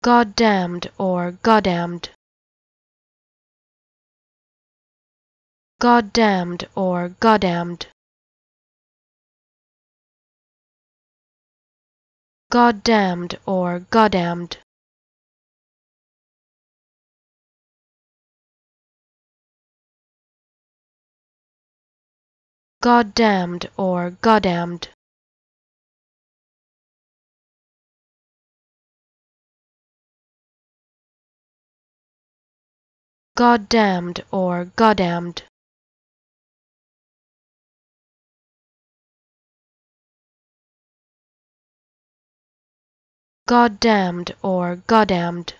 goddamned or goddamned, goddamned or goddamned, goddamned or goddamned, goddamned or goddamned, goddamned or goddamned, goddamned or goddamned.